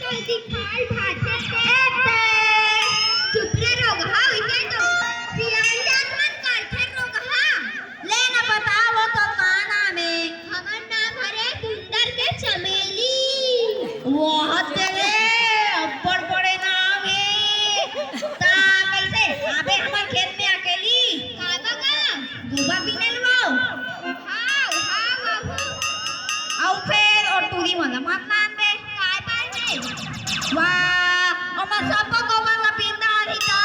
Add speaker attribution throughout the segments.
Speaker 1: कधी खाल भाते चुपरे रोग हा विषय तो पियांजात मन कालथे रोग हा
Speaker 2: ले न बताओ तो का नाम है?
Speaker 1: हमर नाम हरे सुंदर के चमेली
Speaker 2: वाह तेरे अब्बड़ बड़े नाम है। ता कैसे आबे हमर खेत में अकेली
Speaker 1: का बगा
Speaker 2: गुबा पीने लो
Speaker 1: हां हां बाबू
Speaker 2: और फिर और तूरी वाला मत नाम में
Speaker 1: काय पाए
Speaker 2: वाह और मैं सब को वाला पींदा रही ता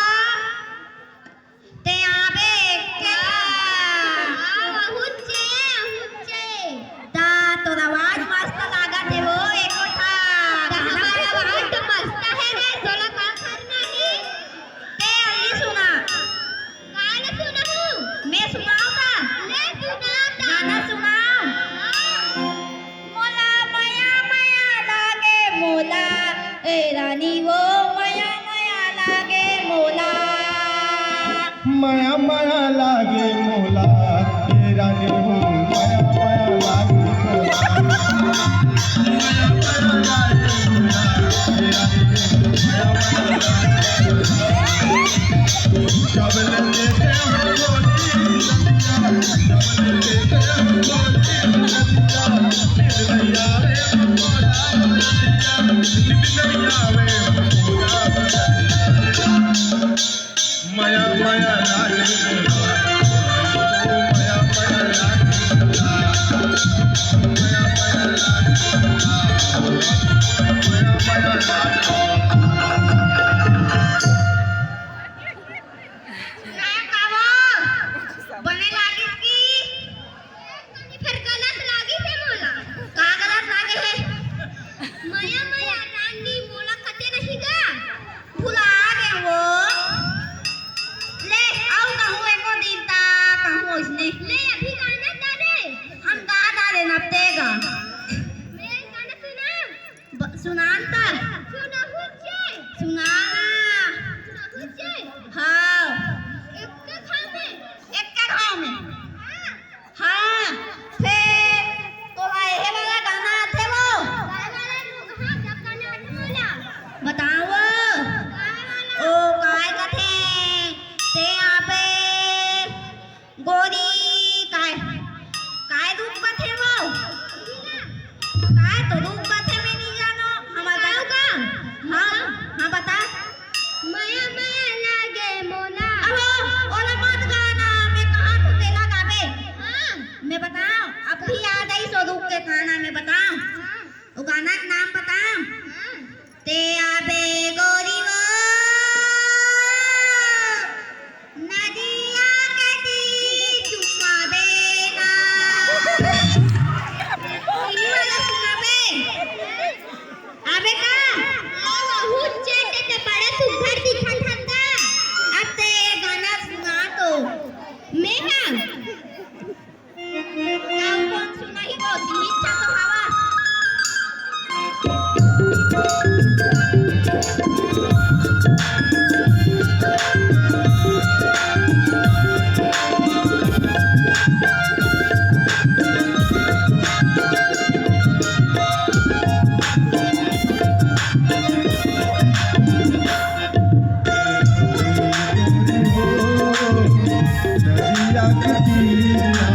Speaker 2: ते आबे के
Speaker 1: हुच्चे
Speaker 2: ता तो आवाज मस्त लागत है वो एको ठा
Speaker 1: हमारा आवाज तो मस्त है रे सोला का करना है
Speaker 2: ते अली सुना
Speaker 1: कान सुना हूं
Speaker 2: मैं सुनाऊं ता
Speaker 1: ले सुनाता
Speaker 2: गाना सुनाऊं मोला माया माया लागे मोला ए रानी वो माया माया लागे मोला
Speaker 3: माया माया लागे मोला हे रानी हो माया माया लागे मोला माया माया लागे मोला हे रानी हो माया माया लागे मोला चावल लेके हम बोली चावल लेके हम बोली नदिया रे मोला नदिया रे मोला माया माया लागे मोला माया माया लागे मोला माया माया लागे मोला माया माया
Speaker 2: काय कावो बने लागिस की
Speaker 1: फिर गलत लागी थे मोला
Speaker 2: का गलत लागे है
Speaker 1: माया माया रानी मोला कते नहीं गा
Speaker 2: भुला गए वो ले आओ कहूँ एको दिन ता कहूँ इसने
Speaker 1: ले अभी गाना गा दे
Speaker 2: हम गा डाले नपतेगा
Speaker 1: मैं गाना सुना
Speaker 2: सुनान तक
Speaker 1: सुना हुच्चे
Speaker 2: सुनाना
Speaker 1: सुना हुच्चे
Speaker 2: हाँ
Speaker 1: एक के खाने
Speaker 2: एक के गाँव में
Speaker 1: हां
Speaker 2: हाँ फिर तो ये वाला गाना थे वो
Speaker 1: गाय वाला लोग हां जब गाना आने मोला
Speaker 2: बताओ
Speaker 1: गाय वाला
Speaker 2: ओ काय कथे ते आपे गोरी काय काय रूप कथे वो काय तो रूप कथे में नहीं जानो हम बताओ का हाँ हाँ बता
Speaker 1: माया माया लागे मोला
Speaker 2: अब ओला मत गाना मैं कहाँ तो तेला गावे
Speaker 1: हां
Speaker 2: मैं बताऊं अब भी याद आई सो रूप के गाना मैं बताऊं
Speaker 1: हां
Speaker 2: वो गाना का नाम बताऊं
Speaker 1: हां
Speaker 2: ते आबे गोरी वो नदिया के दी चुपा देना इनी वाला सुना बे आबे का
Speaker 1: लावा हुच्चे ते बड़ा सुंदर दिखत हंदा
Speaker 2: अब ते गाना सुना तो
Speaker 1: मैं हां
Speaker 2: गाँव कौन सुना ही वो गीत चा तो हवा
Speaker 3: नदिया के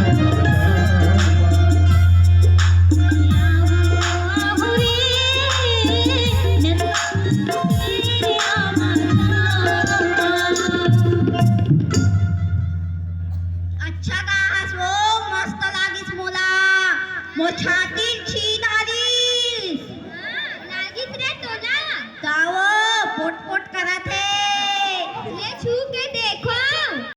Speaker 2: अच्छा गास वो मस्त लागिस मोला मोर छाती छीदा